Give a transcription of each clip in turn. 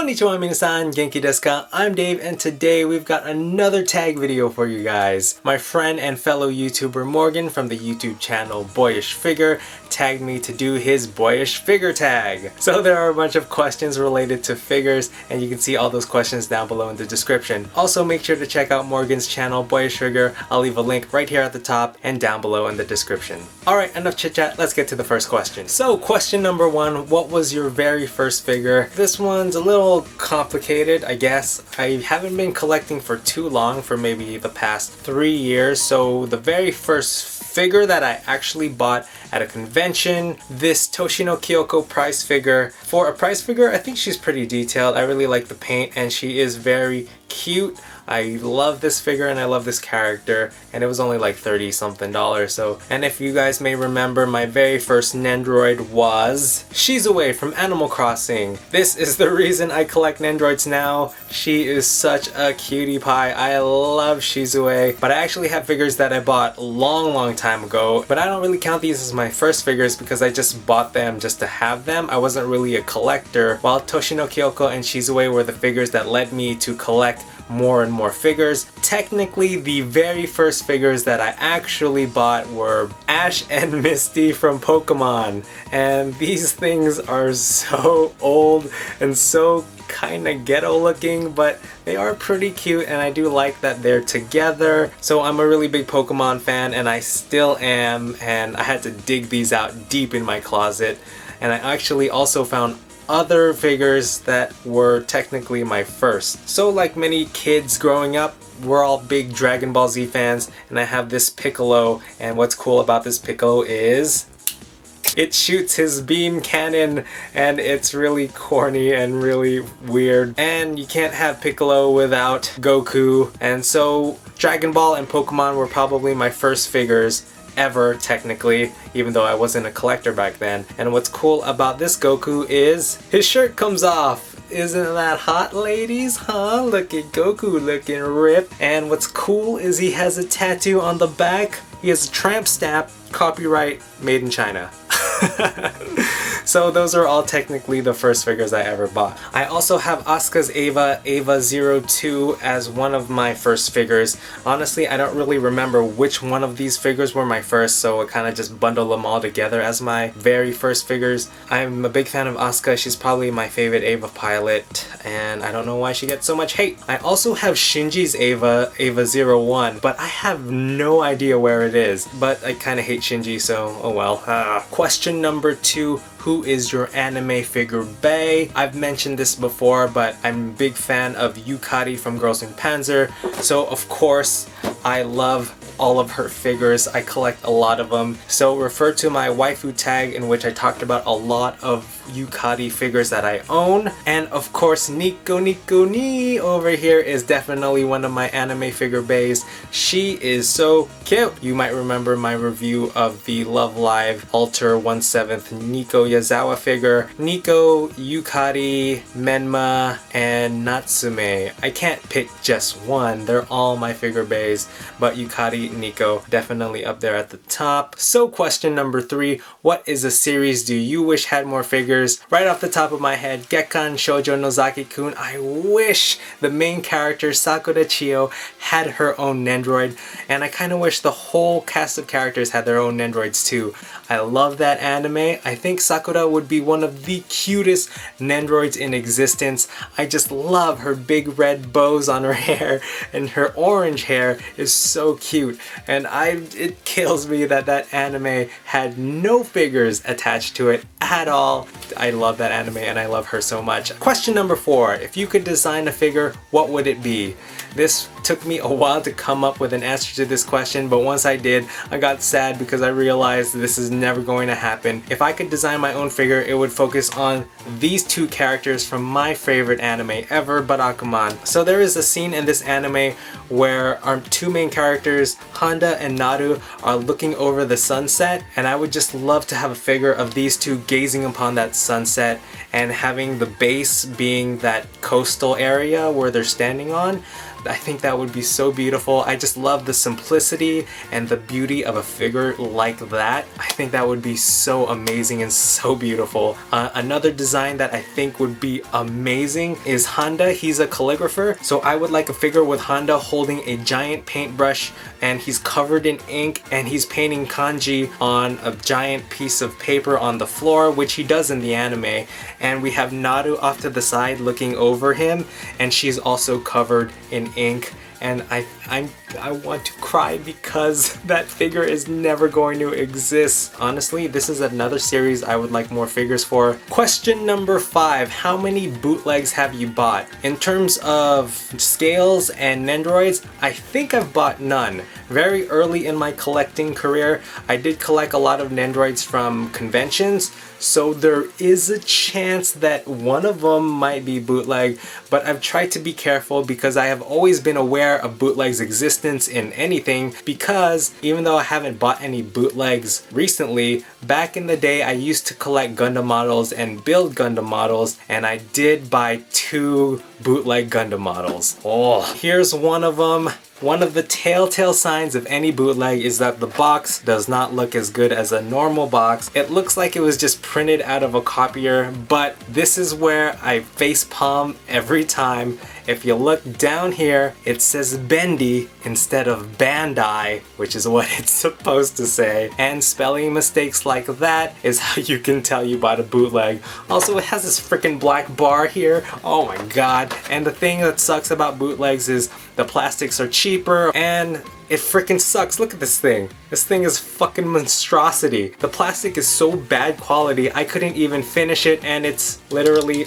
Konnichiwa minasan, genki desu ka? I'm Dave, and today we've got another tag video for you guys. My friend and fellow YouTuber Morgan from the YouTube channel Boyish-Figure tagged me to do his Boyish-Figure Tag. So there are a bunch of questions related to figures, and you can see all those questions down below in the description. Also make sure to check out Morgan's channel Boyish-Figure. I'll leave a link right here at the top and down below in the description. Alright, enough chit chat, let's get to the first question. So question number one, what was your very first figure? This one's a little complicated, I guess. I haven't been collecting for too long, for maybe the past 3 years, so the very first figure that I actually bought at a convention, this Toshino Kyoko prize figure. For a prize figure, I think she's pretty detailed. I really like the paint and she is very cute. I love this figure and I love this character, and it was only like $30 something. So, and if you guys may remember, my very first Nendroid was Shizue from Animal Crossing. This is the reason I collect Nendroids now. She is such a cutie pie. I love Shizue, but I actually have figures that I bought a long time ago, but I don't really count these as my first figures because I just bought them just to have them. I wasn't really a collector, while Toshino Kyoko and Shizue were the figures that led me to collect more and more figures. Technically, the very first figures that I actually bought were Ash and Misty from Pokemon, and these things are so old and so kinda ghetto looking, but they are pretty cute and I do like that they're together. So I'm a really big Pokemon fan, and I still am, and I had to dig these out deep in my closet, and I actually also found other figures that were technically my first. So like many kids growing up, we're all big Dragon Ball Z fans, and I have this Piccolo, and what's cool about this Piccolo is it shoots his beam cannon, and it's really corny and really weird. And you can't have Piccolo without Goku, and so Dragon Ball and Pokemon were probably my first figures ever, technically, even though I wasn't a collector back then. And what's cool about this Goku is his shirt comes off. Isn't that hot, ladies? Huh? Look at Goku looking ripped. And what's cool is he has a tattoo on the back. He has a tramp stamp, copyright made in China. So those are all technically the first figures I ever bought. I also have Asuka's Eva 02 as one of my first figures. Honestly, I don't really remember which one of these figures were my first, so I kind of just bundle them all together as my very first figures. I'm a big fan of Asuka. She's probably my favorite Eva pilot, and I don't know why she gets so much hate. I also have Shinji's Eva 01, but I have no idea where it is. But I kind of hate Shinji, so oh well. Question number two. Who is your anime figure bae? I've mentioned this before, but I'm a big fan of Yukari from Girls in Panzer. So of course, I love all of her figures. I collect a lot of them. So refer to my waifu tag, in which I talked about a lot of Yukari figures that I own. And of course, Nico Ni over here is definitely one of my anime figure baes. She is so cute. You might remember my review of the Love Live Alter 1/7 Nico Yazawa figure. Nico, Yukari, Menma, and Natsume. I can't pick just one. They're all my figure baes, but Yukari, Nico, definitely up there at the top. So question number three, what is a series do you wish had more figures? Right off the top of my head, Gekkan Shoujo Nozaki-kun. I wish the main character, Sakura Chio, had her own Nendroid, and I kind of wish the whole cast of characters had their own Nendroids too. I love that anime. I think Sakura would be one of the cutest Nendroids in existence. I just love her big red bows on her hair, and her orange hair is so cute. And it kills me that that anime had no figures attached to it at all. I love that anime and I love her so much. Question number four, if you could design a figure, what would it be? This took me a while to come up with an answer to this question, but once I did, I got sad because I realized this is never going to happen. If I could design my own figure, it would focus on these two characters from my favorite anime ever, Barakuman. So there is a scene in this anime where our two main characters, Honda and Naru, are looking over the sunset, and I would just love to have a figure of these two gazing upon that sunset and having the base being that coastal area where they're standing on. I think that would be so beautiful. I just love the simplicity and the beauty of a figure like that. I think that would be so amazing and so beautiful. Another design that I think would be amazing is Honda. He's a calligrapher, so I would like a figure with Honda holding a giant paintbrush, and he's covered in ink and he's painting kanji on a giant piece of paper on the floor, which he does in the anime. And we have Naru off to the side looking over him, and she's also covered in ink. And I want to cry because that figure is never going to exist. Honestly, this is another series I would like more figures for. Question number 5, how many bootlegs have you bought? In terms of scales and Nendoroids, I think I've bought none. Very early in my collecting career, I did collect a lot of Nendoroids from conventions, so there is a chance that one of them might be bootleg, but I've tried to be careful because I have always been aware of bootlegs' existence in anything, because even though I haven't bought any bootlegs recently, back in the day I used to collect Gundam models and build Gundam models, and I did buy 2 bootleg Gundam models. Oh, here's one of them. One of the telltale signs of any bootleg is that the box does not look as good as a normal box. It looks like it was just printed out of a copier, but this is where I facepalm every time. If you look down here, it says Bendy instead of Bandai, which is what it's supposed to say. And spelling mistakes like that is how you can tell you bought a bootleg. Also, it has this freaking black bar here. Oh my god. And the thing that sucks about bootlegs is the plastics are cheaper and it freaking sucks. Look at this thing. This thing is fucking monstrosity. The plastic is so bad quality, I couldn't even finish it, and it's literally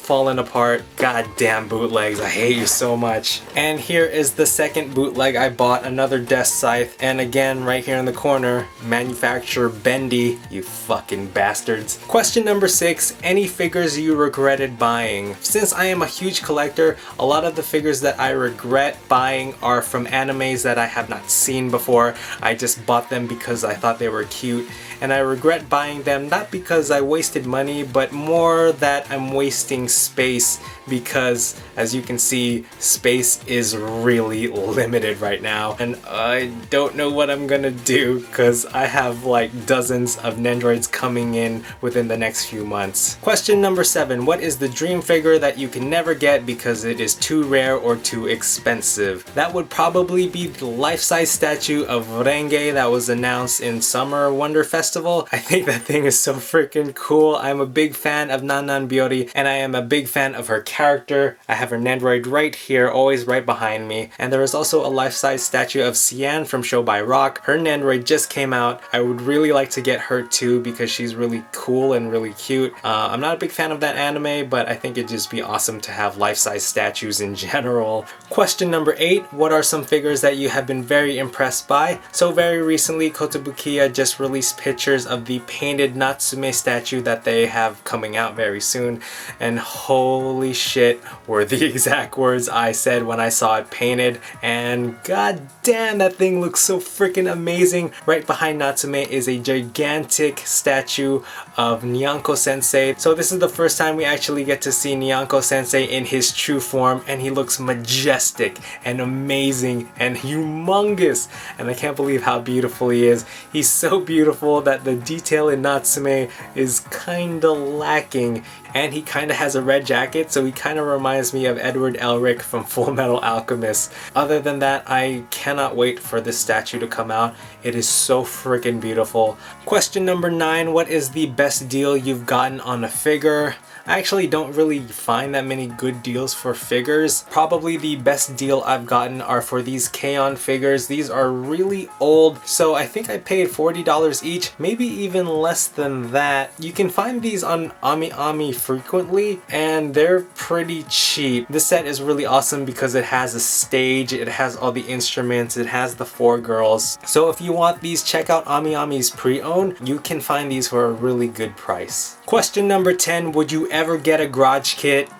falling apart. God damn bootlegs, I hate you so much. And here is the second bootleg I bought, another desk scythe, and again right here in the corner, manufacturer Bendy, you fucking bastards. Question number 6, any figures you regretted buying? Since I am a huge collector, a lot of the figures that I regret buying are from animes that I have not seen before. I just bought them because I thought they were cute, and I regret buying them not because I wasted money, but more that I'm wasting space, because as you can see, space is really limited right now, and I don't know what I'm gonna do because I have like dozens of Nendoroids coming in within the next few months. Question number 7, what is the dream figure that you can never get because it is too rare or too expensive? That would probably be the life-size statue of Renge that was announced in Summer Wonder Festival. I think that thing is so freaking cool. I'm a big fan of Nanan Biori, and I am a big fan of her character. I have her Nendoroid right here, always right behind me. And there is also a life-size statue of Cian from Show by Rock. Her Nendoroid just came out. I would really like to get her too because she's really cool and really cute. I'm not a big fan of that anime, but I think it'd just be awesome to have life-size statues in general. Question number 8, what are some figures that you have been very impressed by? So very recently, Kotobukiya just released pictures of the painted Natsume statue that they have coming out very soon, and holy shit were the exact words I said when I saw it painted, and god damn, that thing looks so freaking amazing. Right behind Natsume is a gigantic statue of Nyanko Sensei. So this is the first time we actually get to see Nyanko Sensei in his true form, and he looks majestic and amazing and humongous, and I can't believe how beautiful he is. He's so beautiful that the detail in Natsume is kinda lacking, and he kinda has a red jacket, so he kinda reminds me of Edward Elric from Full Metal Alchemist. Other than that, I cannot wait for this statue to come out. It is so freaking beautiful. Question number 9, what is the best deal you've gotten on a figure? I actually don't really find that many good deals for figures. Probably the best deal I've gotten are for these K-On! Figures. These are really old, so I think I paid $40 each, maybe even less than that. You can find these on AmiAmi frequently, and they're pretty cheap. This set is really awesome because it has a stage, it has all the instruments, it has the 4 girls. So if you want these, check out AmiAmi's pre-owned. You can find these for a really good price. Question number 10, would you ever get a garage kit?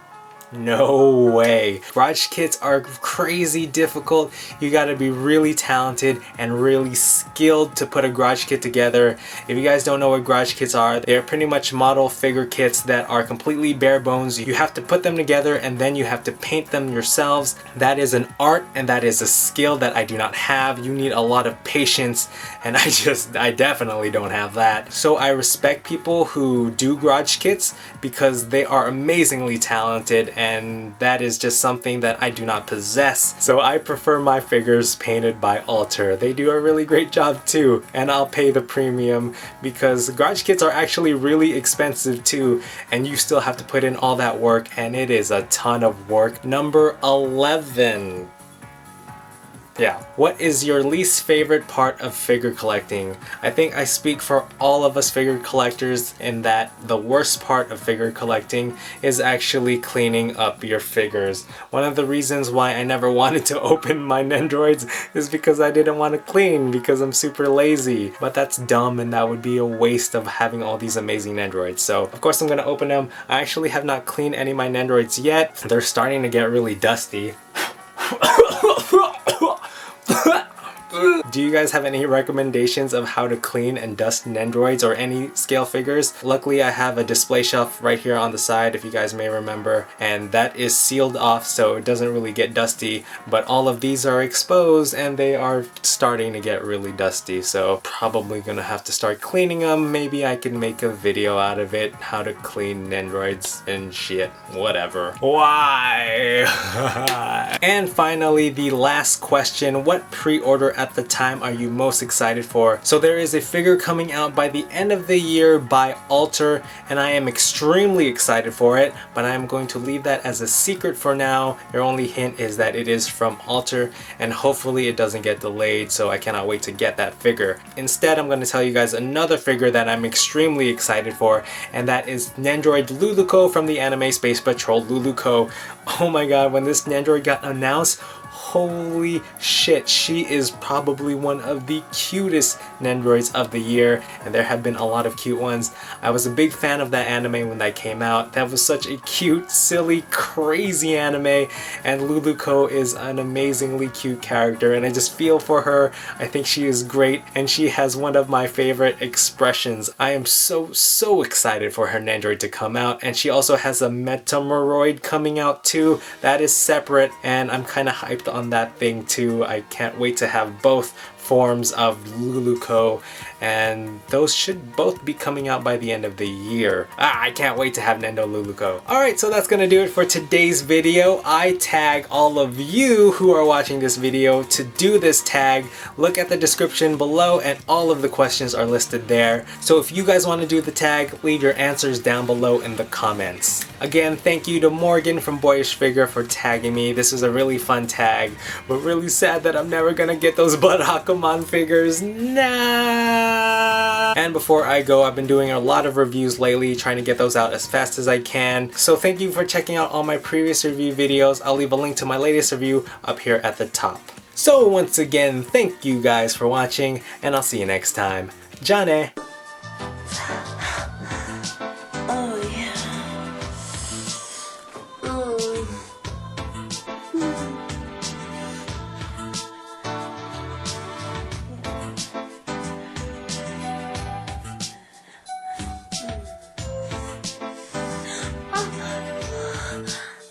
No way. Garage kits are crazy difficult. You gotta be really talented and really skilled to put a garage kit together. If you guys don't know what garage kits are, they're pretty much model figure kits that are completely bare bones. You have to put them together and then you have to paint them yourselves. That is an art and that is a skill that I do not have. You need a lot of patience and I definitely don't have that. So I respect people who do garage kits because they are amazingly talented, and that is just something that I do not possess. So I prefer my figures painted by Alter. They do a really great job too, and I'll pay the premium because garage kits are actually really expensive too, and you still have to put in all that work, and it is a ton of work. Number 11. Yeah. What is your least favorite part of figure collecting? I think I speak for all of us figure collectors in that the worst part of figure collecting is actually cleaning up your figures. One of the reasons why I never wanted to open my Nendroids is because I didn't want to clean because I'm super lazy. But that's dumb and that would be a waste of having all these amazing Nendroids. So of course I'm going to open them. I actually have not cleaned any of my Nendroids yet. They're starting to get really dusty. Do you guys have any recommendations of how to clean and dust Nendroids or any scale figures? Luckily I have a display shelf right here on the side, if you guys may remember, and that is sealed off so it doesn't really get dusty, but all of these are exposed and they are starting to get really dusty, so probably gonna have to start cleaning them. Maybe I can make a video out of it, how to clean Nendroids and shit, whatever. Why? And finally, the last question, what pre-order at the time are you most excited for? So there is a figure coming out by the end of the year by Alter, and I am extremely excited for it, but I am going to leave that as a secret for now. Your only hint is that it is from Alter, and hopefully it doesn't get delayed, so I cannot wait to get that figure. Instead, I'm going to tell you guys another figure that I'm extremely excited for, and that is Nendroid Luluco from the anime Space Patrol Luluco. Oh my god, when this Nendroid got announced, holy shit, she is probably one of the cutest Nendroids of the year, and there have been a lot of cute ones. I was a big fan of that anime when that came out. That was such a cute, silly, crazy anime, and Luluco is an amazingly cute character, and I just feel for her. I think she is great, and she has one of my favorite expressions. I am so excited for her Nendroid to come out, and she also has a Metamoroid coming out too. That is separate, and I'm kind of hyped on that thing too. I can't wait to have both forms of Luluco, and those should both be coming out by the end of the year. I can't wait to have Nendo Luluco. Alright, so that's gonna do it for today's video. I tag all of you who are watching this video to do this tag. Look at the description below and all of the questions are listed there. So if you guys want to do the tag, leave your answers down below in the comments. Again, thank you to Morgan from Boyish-Figure for tagging me. This was a really fun tag, but really sad that I'm never gonna get those Blood Hakamon figures. Nah! And before I go, I've been doing a lot of reviews lately, trying to get those out as fast as I can. So thank you for checking out all my previous review videos. I'll leave a link to my latest review up here at the top. So once again, thank you guys for watching, and I'll see you next time. Jane!